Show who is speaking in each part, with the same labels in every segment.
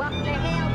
Speaker 1: What the hell?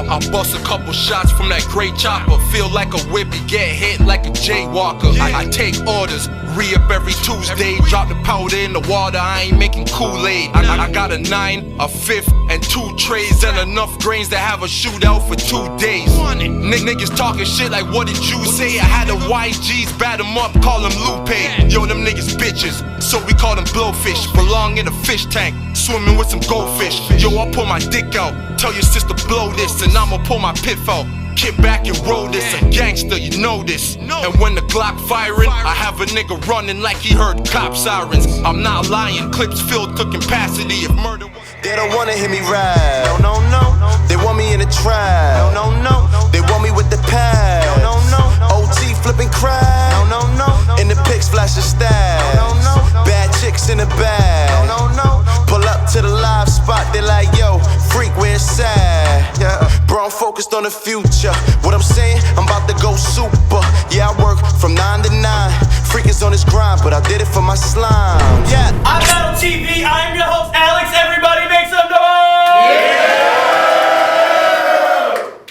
Speaker 2: I bust a couple shots from that great chopper. Feel like a whippy, get hit like a jaywalker. I take orders, re-up every Tuesday. Drop the powder in the water, I ain't making Kool-Aid. I got a 9, a 5th, and 2 trays, and enough grains to have a shootout for 2 days. Niggas talking shit like, what did you say? I had the YGs bat them up, call them Lupe. Yo, them niggas bitches, so we call them blowfish. Belong in a fish tank, swimming with some goldfish. Yo, I'll pull my dick out, tell your sister blow this, and I'ma pull my piff out. Kick back and roll this, a gangster, you know this. And when the Glock firing, I have a nigga running like he heard cop sirens. I'm not lying, clips filled to capacity. If murder was...
Speaker 3: They don't wanna hear me ride. No, no, no. They want me in the trap. No, no, no. They want me with the pad. No, no, no. OT flipping crab. No, no, no. In the pics flashing style. No, no, no. Bad chicks in the bag. No, no, no. Pull up to the live spot. They like, yo, freak, where it's at? Yeah. Bro, I'm focused on the future. What I'm saying, I'm about to go super. Yeah, I work from 9 to 9. Freak is on his grind, but I did it for my slime. Yeah.
Speaker 4: iBattleWW, I'm your host, Alex. Everybody make some noise! Yeah!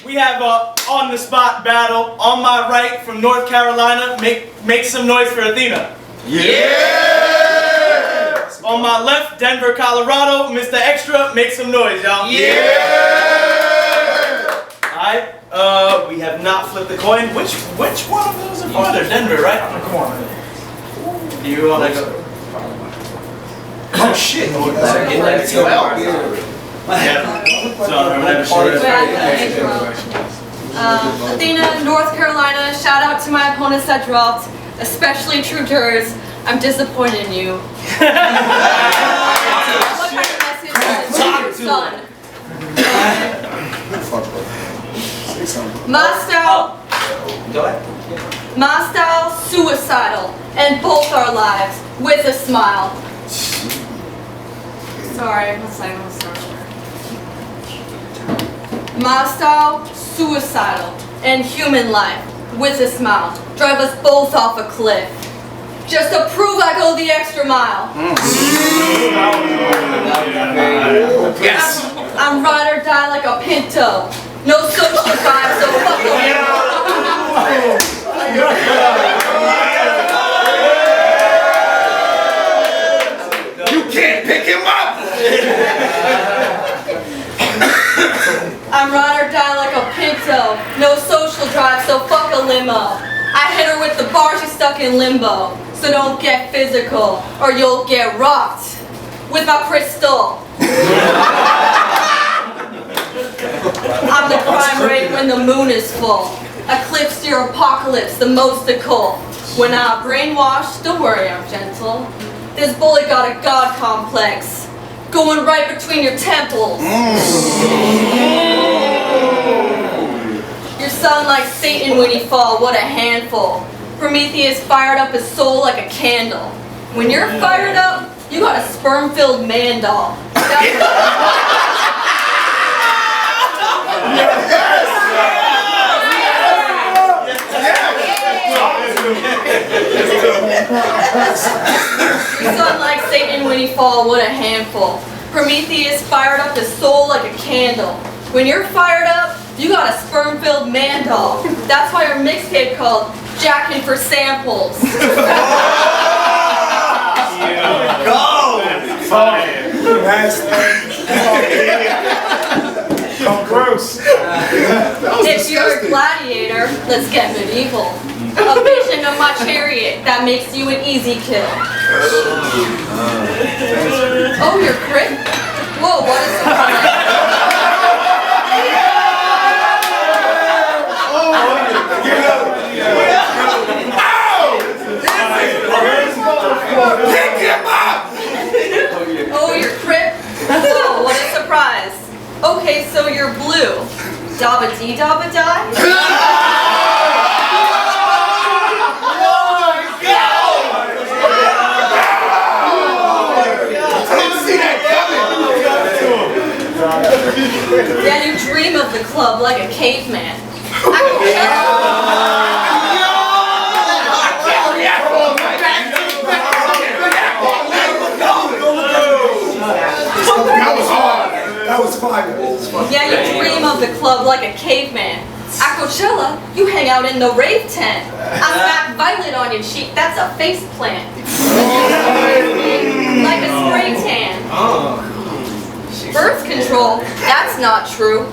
Speaker 4: We have a on-the-spot battle. On my right, from North Carolina, make some noise for ATHENA.
Speaker 5: Yeah!
Speaker 4: On my left, Denver, Colorado, MR XTRA, make some noise, y'all.
Speaker 5: Yeah!
Speaker 4: Alright, we have not flipped the coin. Which one of those are farther? Denver, right? Come on. Do you want to go? Oh shit!
Speaker 5: Let's go out.
Speaker 6: ATHENA, North Carolina, shout out to my opponents that dropped, especially True Jurors. I'm disappointed in you. What kind of message is your son? My style, suicidal, and both our lives with a smile. Sorry, let's say I'm sorry. My style, suicidal, and human life with a smile. Drive us both off a cliff. Just to prove I go the extra mile.
Speaker 5: Yes.
Speaker 6: I'm ride or die like a Pinto. No social vibe, so fuck them.
Speaker 5: You can't pick him up.
Speaker 6: I'm ride or die like a Pinto. No social drive, so fuck a limo. I hit her with the bars, she's stuck in limbo. So don't get physical, or you'll get rocked with my crystal. I'm the crime rate when the moon is full. Eclipse your apocalypse, the most occult. When I'm brainwashed, don't worry, I'm gentle. This bully got a god complex, going right between your temples. Your son like Satan when he fall, what a handful. Prometheus fired up his soul like a candle. When you're fired up, you got a sperm-filled man doll. Your son like Satan when he fall, what a handful. Prometheus fired up his soul like a candle. When you're fired up, you got a sperm-filled man doll. That's why your mixtape called Jackin' for Samples.
Speaker 5: Go!
Speaker 7: Gross.
Speaker 6: If you're a gladiator, let's get medieval. A vision of my chariot that makes you an easy kill. Oh, you're crit? Whoa, what is
Speaker 5: Pick him up!
Speaker 6: Oh, you're crit? Whoa, what a surprise. Okay, so you're blue. Dabba-dee-dabba-die? Then you dream of the club like a caveman. club like a caveman. At Coachella, you hang out in the rave tent. I smack Violet on your cheek, that's a face plant. Like a spray tan. Birth control, that's not true.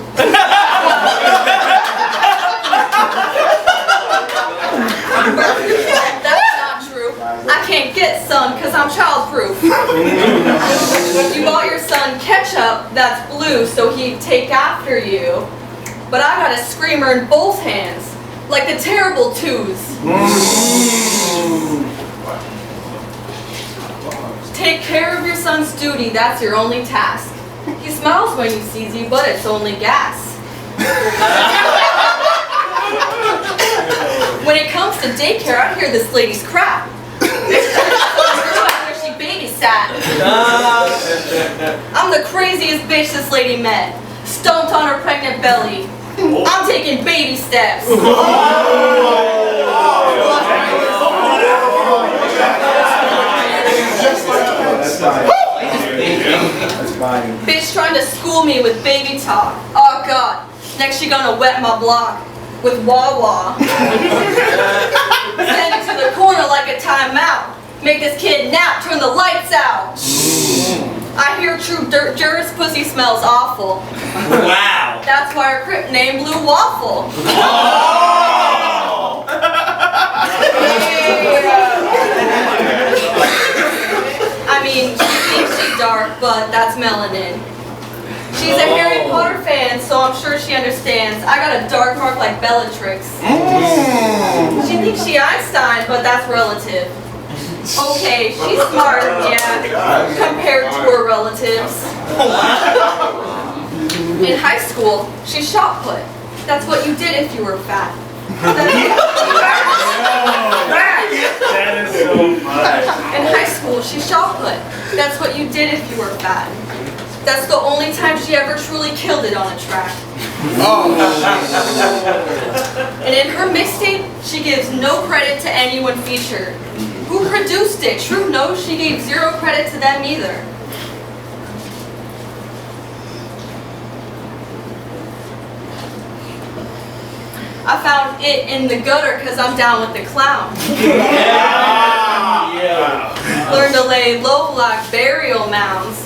Speaker 6: That's not true. I can't get sun because I'm childproof. You bought your son ketchup that's blue so he'd take after you. But I got a screamer in both hands, like the terrible twos. Take care of your son's duty, that's your only task. He smiles when he sees you, but it's only gas. When it comes to daycare, I hear this lady's crap. After she babysat. I'm the craziest bitch this lady met. Stomped on her pregnant belly. I'm taking baby steps. Bitch trying to school me with baby talk. Oh God, next she gonna wet my block with Wawa. Send it to the corner like a timeout. Make this kid nap, turn the lights out. I hear true dirt jurors pussy smells awful.
Speaker 5: Wow.
Speaker 6: That's why our crip named Blue Waffle. I mean, she thinks she's dark, but that's melanin. She's a Harry Potter fan, so I'm sure she understands. I got a dark mark like Bellatrix. She thinks she Einstein, but that's relative. Okay, she's smart, yeah, compared to her relatives. In high school, she shot put. That's what you did if you were fat.
Speaker 5: That is so much.
Speaker 6: In high school, she shot put. That's what you did if you were fat. That's the only time she ever truly killed it on a track. And in her mixtape, she gives no credit to anyone featured. Who produced it? True, no, she gave zero credit to them either. I found it in the gutter because I'm down with the clown. Learned to lay low like burial mounds.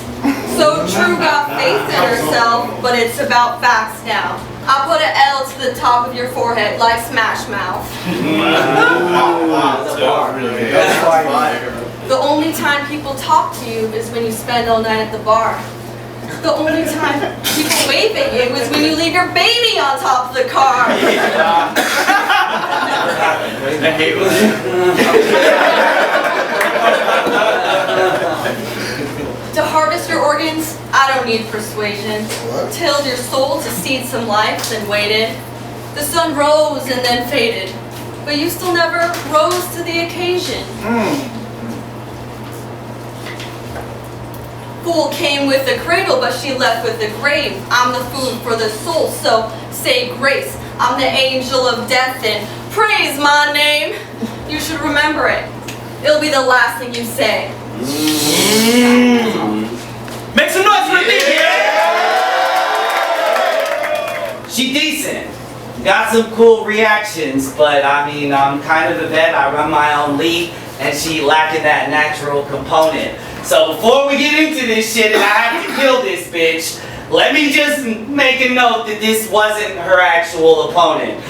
Speaker 6: So True got faith in herself, but it's about facts now. I'll put an L to the top of your forehead like Smash Mouth. The only time people talk to you is when you spend all night at the bar. The only time people wave at you is when you leave your baby on top of the car.
Speaker 5: I hate
Speaker 6: To harvest your organs, I don't need persuasion. Tilled your soul to seed some life, then waited. The sun rose and then faded, but you still never rose to the occasion. Fool came with the cradle, but she left with the grave. I'm the food for the soul, so say grace. I'm the angel of death and praise my name. You should remember it. It'll be the last thing you say.
Speaker 5: Make some noise for me!
Speaker 1: She decent. Got some cool reactions, but I mean, I'm kind of a vet. I run my own league, and she lacking that natural component. So before we get into this shit and I have to kill this bitch, let me just make a note that this wasn't her actual opponent.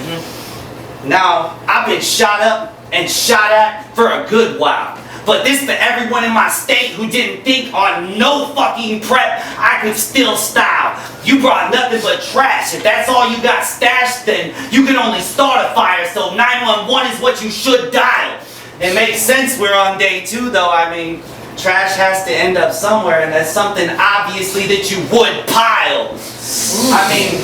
Speaker 1: Now, I've been shot up and shot at for a good while. But this for everyone in my state who didn't think on no fucking prep I could still style. You brought nothing but trash. If that's all you got stashed, then you can only start a fire. So 911 is what you should dial. It makes sense we're on day 2 though. I mean, trash has to end up somewhere, and that's something obviously that you would pile. I mean,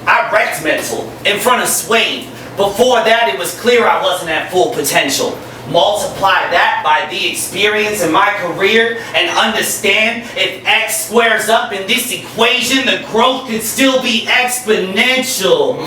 Speaker 1: I wrecked mental in front of Swade. Before that, it was clear I wasn't at full potential. Multiply that by the experience in my career and understand if X squares up in this equation, the growth could still be exponential.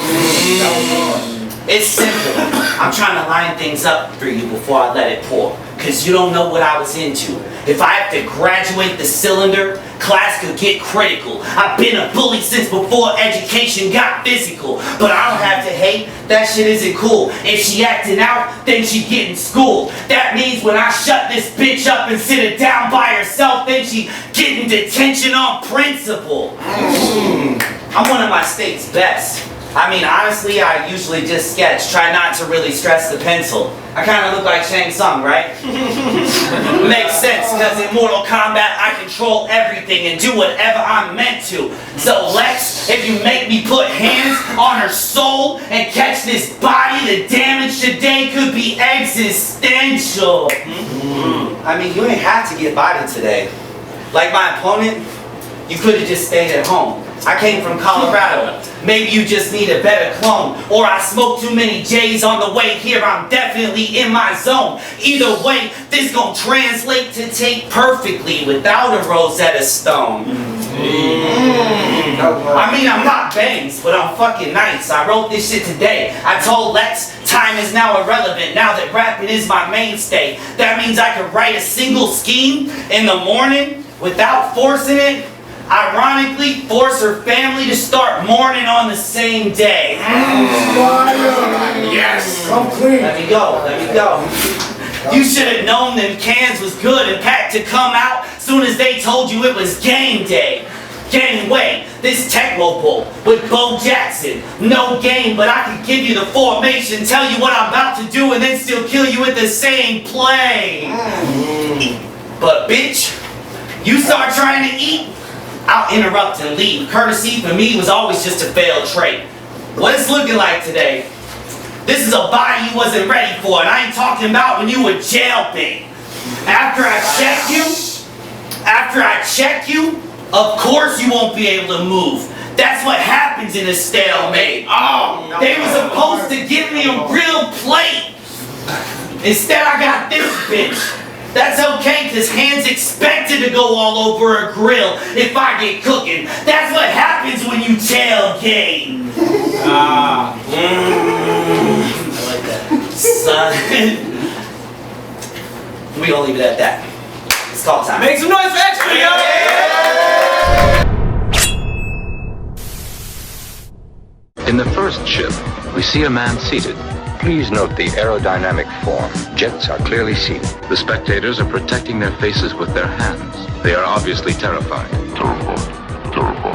Speaker 1: It's simple. I'm trying to line things up for you before I let it pour. Cause you don't know what I was into. If I have to graduate the cylinder, class could get critical. I've been a bully since before education got physical. But I don't have to hate, that shit isn't cool. If she acting out, then she getting schooled. That means when I shut this bitch up and sit her down by herself, then she getting detention on principle. I'm one of my state's best. I mean, honestly, I usually just sketch, try not to really stress the pencil. I kind of look like Shang Tsung, right? Makes sense, because in Mortal Kombat, I control everything and do whatever I'm meant to. So Lex, if you make me put hands on her soul and catch this body, the damage today could be existential. I mean, you ain't have to get bodied today. Like my opponent, you could have just stayed at home. I came from Colorado. Maybe you just need a better clone. Or I smoked too many J's on the way here. I'm definitely in my zone. Either way, this gon' translate to tape perfectly without a Rosetta Stone. I mean, I'm not Bangs, but I'm fucking nice. I wrote this shit today. I told Lex time is now irrelevant now that rapping is my mainstay. That means I could write a single scheme in the morning without forcing it. Ironically, force her family to start mourning on the same day.
Speaker 5: Yes.
Speaker 7: Come clean.
Speaker 1: Let me go. You should have known them cans was good and packed to come out soon as they told you it was game day. Game way, this Tecmo Bowl with Bo Jackson. No game, but I can give you the formation, tell you what I'm about to do, and then still kill you with the same play. But bitch, you start trying to eat, I'll interrupt and leave. Courtesy for me was always just a failed trait. What it's looking like today, this is a body you wasn't ready for, and I ain't talking about when you were jailbait. After I check you, of course you won't be able to move. That's what happens in a stalemate. They were supposed to give me a real plate. Instead I got this bitch. That's okay, cause hands expected to go all over a grill if I get cooking. That's what happens when you tailgate. I like that. Son. We gonna leave it at that. It's call time.
Speaker 5: Make some noise for extra, yo!
Speaker 8: In the first ship, we see a man seated. Please note the aerodynamic form. Jets are clearly seated. The spectators are protecting their faces with their hands. They are obviously terrified. Terrified.